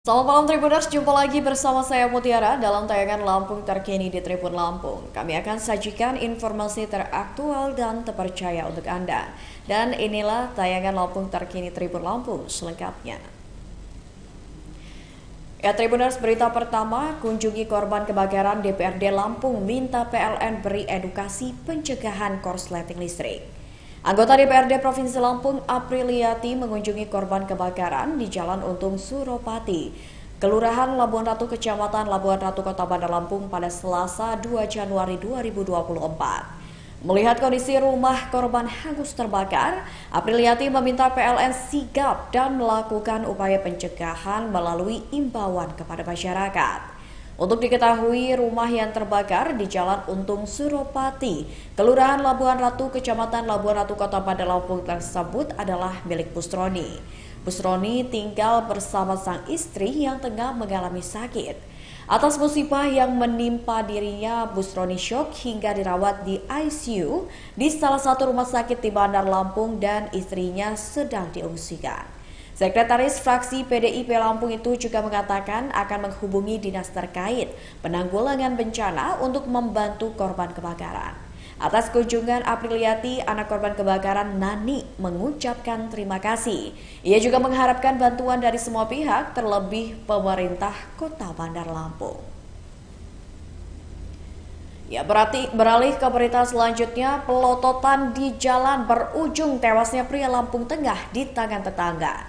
Selamat malam Tribuners, jumpa lagi bersama saya Mutiara dalam tayangan Lampung terkini di Tribun Lampung. Kami akan sajikan informasi teraktual dan terpercaya untuk Anda. Dan inilah tayangan Lampung terkini Tribun Lampung selengkapnya. Ya Tribuners, berita pertama, kunjungi korban kebakaran DPRD Lampung minta PLN beri edukasi pencegahan korsleting listrik. Anggota DPRD Provinsi Lampung, Apriliati, mengunjungi korban kebakaran di Jalan Untung Suropati, Kelurahan Labuan Ratu, Kecamatan Labuan Ratu, Kota Bandar Lampung pada Selasa 2 Januari 2024. Melihat kondisi rumah korban hangus terbakar, Apriliati meminta PLN sigap dan melakukan upaya pencegahan melalui imbauan kepada masyarakat. Untuk diketahui, rumah yang terbakar di Jalan Untung Suropati, Kelurahan Labuan Ratu, Kecamatan Labuan Ratu, Kota Bandar Lampung tersebut adalah milik Busroni. Busroni tinggal bersama sang istri yang tengah mengalami sakit. Atas musibah yang menimpa dirinya, Busroni syok hingga dirawat di ICU di salah satu rumah sakit di Bandar Lampung dan istrinya sedang diungsikan. Sekretaris fraksi PDIP Lampung itu juga mengatakan akan menghubungi dinas terkait penanggulangan bencana untuk membantu korban kebakaran. Atas kunjungan Apriliati, anak korban kebakaran Nani mengucapkan terima kasih. Ia juga mengharapkan bantuan dari semua pihak, terlebih pemerintah Kota Bandar Lampung. Ya, beralih ke berita selanjutnya, pelototan di jalan berujung tewasnya pria Lampung Tengah di tangan tetangga.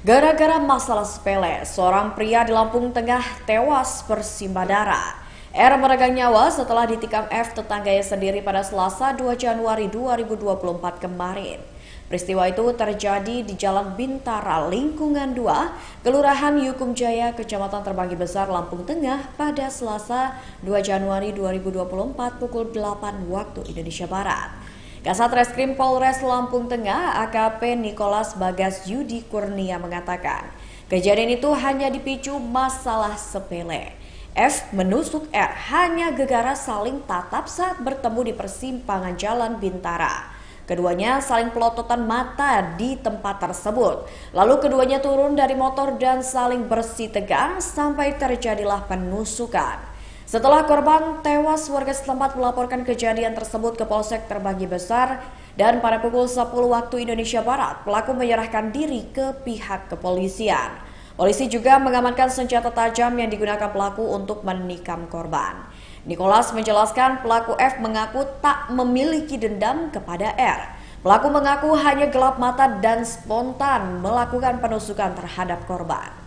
Gara-gara masalah sepele, seorang pria di Lampung Tengah tewas bersimbah darah. R meregang nyawa setelah ditikam F tetangganya sendiri pada Selasa 2 Januari 2024 kemarin. Peristiwa itu terjadi di Jalan Bintara, Lingkungan 2, Kelurahan Yukum Jaya, Kecamatan Terbanggi Besar, Lampung Tengah pada Selasa 2 Januari 2024 pukul 8 waktu Indonesia Barat. Kasat Reskrim Polres Lampung Tengah AKP Nikolas Bagas Yudi Kurnia mengatakan, kejadian itu hanya dipicu masalah sepele. F menusuk R hanya gegara saling tatap saat bertemu di persimpangan Jalan Bintara. Keduanya saling pelototan mata di tempat tersebut. Lalu keduanya turun dari motor dan saling bersih tegang sampai terjadilah penusukan. Setelah korban tewas, warga setempat melaporkan kejadian tersebut ke Polsek Terbanggi Besar dan pada pukul 10 waktu Indonesia Barat, pelaku menyerahkan diri ke pihak kepolisian. Polisi juga mengamankan senjata tajam yang digunakan pelaku untuk menikam korban. Nikolas menjelaskan pelaku F mengaku tak memiliki dendam kepada R. Pelaku mengaku hanya gelap mata dan spontan melakukan penusukan terhadap korban.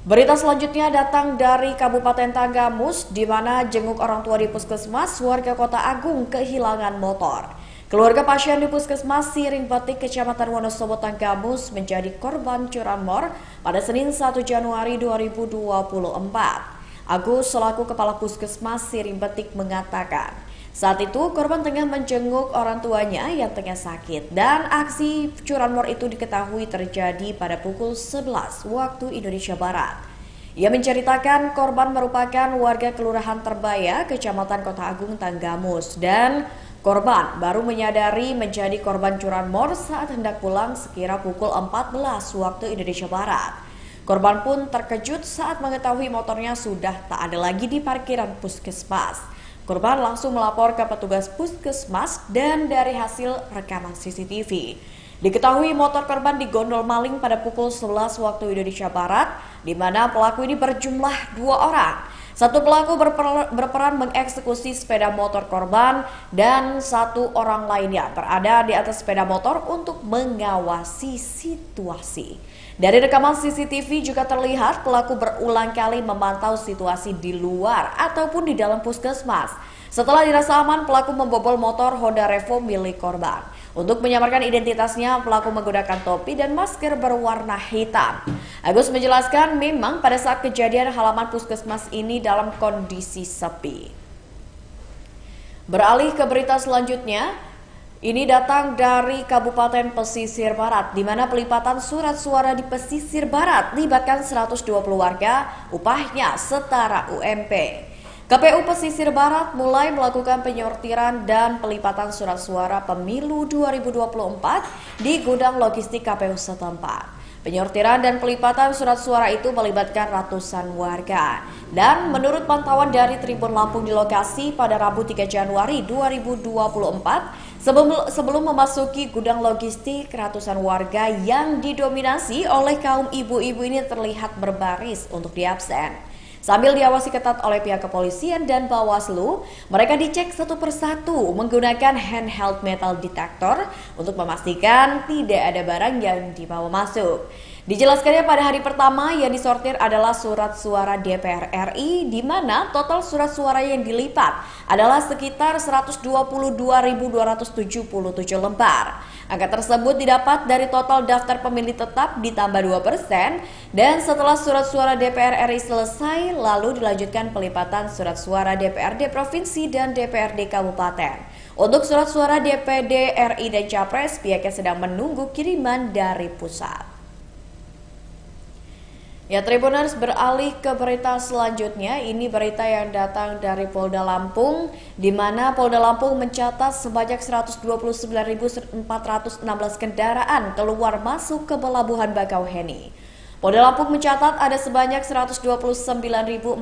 Berita selanjutnya datang dari Kabupaten Tanggamus, di mana jenguk orang tua di puskesmas, warga Kota Agung kehilangan motor. Keluarga pasien di puskesmas Siring Betik, Kecamatan Wonosobo, Tanggamus menjadi korban curanmor pada Senin 1 Januari 2024. Agus selaku Kepala Puskesmas Siring Betik mengatakan, saat itu korban tengah menjenguk orang tuanya yang tengah sakit dan aksi curanmor itu diketahui terjadi pada pukul 11 waktu Indonesia Barat. Ia menceritakan korban merupakan warga Kelurahan Terbaya, Kecamatan Kota Agung, Tanggamus, dan korban baru menyadari menjadi korban curanmor saat hendak pulang sekira pukul 14 waktu Indonesia Barat. Korban pun terkejut saat mengetahui motornya sudah tak ada lagi di parkiran puskesmas. Korban langsung melapor ke petugas puskesmas dan dari hasil rekaman CCTV diketahui motor korban digondol maling pada pukul 11 waktu Indonesia Barat, di mana pelaku ini berjumlah 2 orang. Satu pelaku berperan mengeksekusi sepeda motor korban dan 1 orang lainnya berada di atas sepeda motor untuk mengawasi situasi. Dari rekaman CCTV juga terlihat pelaku berulang kali memantau situasi di luar ataupun di dalam puskesmas. Setelah dirasa aman, pelaku membobol motor Honda Revo milik korban. Untuk menyamarkan identitasnya, pelaku menggunakan topi dan masker berwarna hitam. Agus menjelaskan memang pada saat kejadian halaman puskesmas ini dalam kondisi sepi. Beralih ke berita selanjutnya, ini datang dari Kabupaten Pesisir Barat, di mana pelipatan surat suara di Pesisir Barat libatkan 120 warga, upahnya setara UMP. KPU Pesisir Barat mulai melakukan penyortiran dan pelipatan surat suara pemilu 2024 di gudang logistik KPU setempat. Penyortiran dan pelipatan surat suara itu melibatkan ratusan warga. Dan menurut pantauan dari Tribun Lampung di lokasi pada Rabu 3 Januari 2024, sebelum memasuki gudang logistik, ratusan warga yang didominasi oleh kaum ibu-ibu ini terlihat berbaris untuk diabsen. Sambil diawasi ketat oleh pihak kepolisian dan Bawaslu, mereka dicek satu persatu menggunakan handheld metal detector untuk memastikan tidak ada barang yang dibawa masuk. Dijelaskannya pada hari pertama yang disortir adalah surat suara DPR RI, di mana total surat suara yang dilipat adalah sekitar 122.277 lembar. Angka tersebut didapat dari total daftar pemilih tetap ditambah 2%, dan setelah surat suara DPR RI selesai, lalu dilanjutkan pelipatan surat suara DPRD Provinsi dan DPRD Kabupaten. Untuk surat suara DPD RI dan Capres, pihaknya sedang menunggu kiriman dari pusat. Ya, Tribuners, beralih ke berita selanjutnya. Ini berita yang datang dari Polda Lampung, di mana Polda Lampung mencatat sebanyak 129.416 kendaraan keluar masuk ke Pelabuhan Bakauheni. Polda Lampung mencatat ada sebanyak 129.416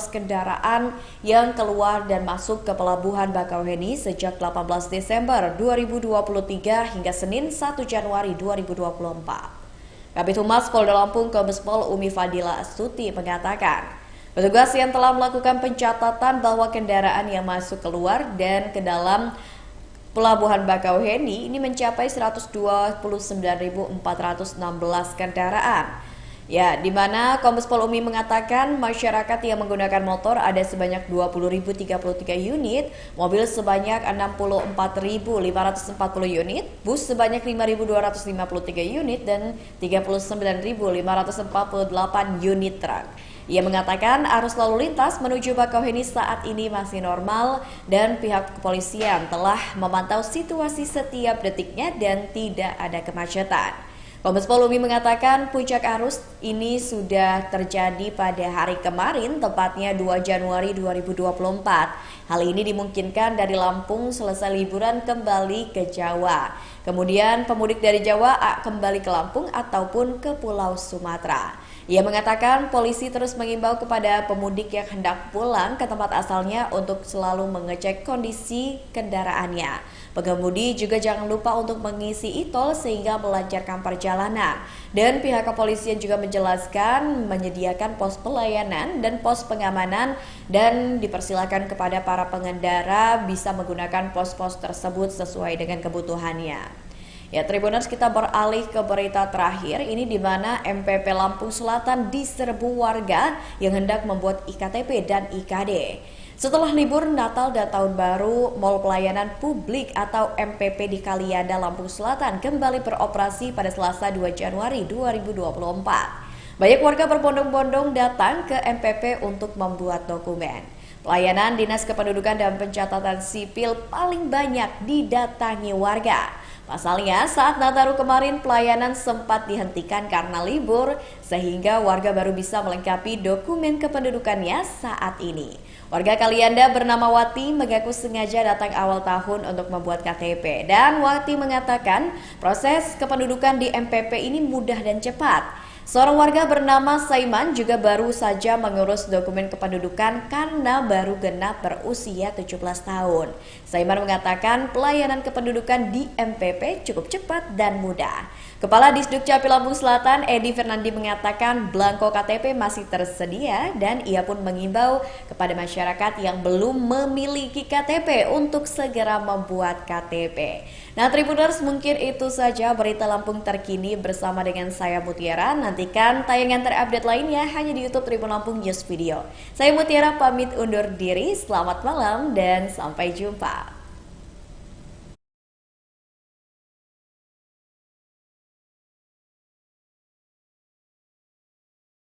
kendaraan yang keluar dan masuk ke Pelabuhan Bakauheni sejak 18 Desember 2023 hingga Senin 1 Januari 2024. Kabid Humas Polda Lampung Kombes Pol Umi Fadila Astuti mengatakan, petugas yang telah melakukan pencatatan bahwa kendaraan yang masuk keluar dan ke dalam Pelabuhan Bakauheni ini mencapai 129.416 kendaraan. Ya, di mana Kombes Pol Umi mengatakan masyarakat yang menggunakan motor ada sebanyak 20.033 unit, mobil sebanyak 64.540 unit, bus sebanyak 5.253 unit, dan 39.548 unit truk. Ia mengatakan arus lalu lintas menuju Bakauheni saat ini masih normal dan pihak kepolisian telah memantau situasi setiap detiknya dan tidak ada kemacetan. Kombes Pol Umi mengatakan puncak arus ini sudah terjadi pada hari kemarin, tepatnya 2 Januari 2024. Hal ini dimungkinkan dari Lampung selesai liburan kembali ke Jawa. Kemudian pemudik dari Jawa kembali ke Lampung ataupun ke Pulau Sumatera. Ia mengatakan polisi terus mengimbau kepada pemudik yang hendak pulang ke tempat asalnya untuk selalu mengecek kondisi kendaraannya. Pengemudi juga jangan lupa untuk mengisi e-tol sehingga melancarkan perjalanan. Dan pihak kepolisian juga menjelaskan menyediakan pos pelayanan dan pos pengamanan dan dipersilakan kepada para pengendara bisa menggunakan pos-pos tersebut sesuai dengan kebutuhannya. Ya, Tribuners, kita beralih ke berita terakhir ini, di mana MPP Lampung Selatan diserbu warga yang hendak membuat IKTP dan IKD. Setelah libur Natal dan Tahun Baru, Mall Pelayanan Publik atau MPP di Kalianda, Lampung Selatan kembali beroperasi pada Selasa 2 Januari 2024. Banyak warga berbondong-bondong datang ke MPP untuk membuat dokumen. Pelayanan Dinas Kependudukan dan Pencatatan Sipil paling banyak didatangi warga. Pasalnya, saat Nataru kemarin pelayanan sempat dihentikan karena libur, sehingga warga baru bisa melengkapi dokumen kependudukannya saat ini. Warga Kalianda bernama Wati mengaku sengaja datang awal tahun untuk membuat KTP. Dan Wati mengatakan proses kependudukan di MPP ini mudah dan cepat. Seorang warga bernama Saiman juga baru saja mengurus dokumen kependudukan karena baru genap berusia 17 tahun. Saiman mengatakan pelayanan kependudukan di MPP cukup cepat dan mudah. Kepala Disduk Capil Lampung Selatan, Edi Fernandi, mengatakan belangko KTP masih tersedia dan ia pun mengimbau kepada masyarakat yang belum memiliki KTP untuk segera membuat KTP. Nah, Tribuners, mungkin itu saja berita Lampung terkini bersama dengan saya Mutiara. Nantikan tayangan terupdate lainnya hanya di YouTube Tribun Lampung News Video. Saya Mutiara pamit undur diri, selamat malam dan sampai jumpa.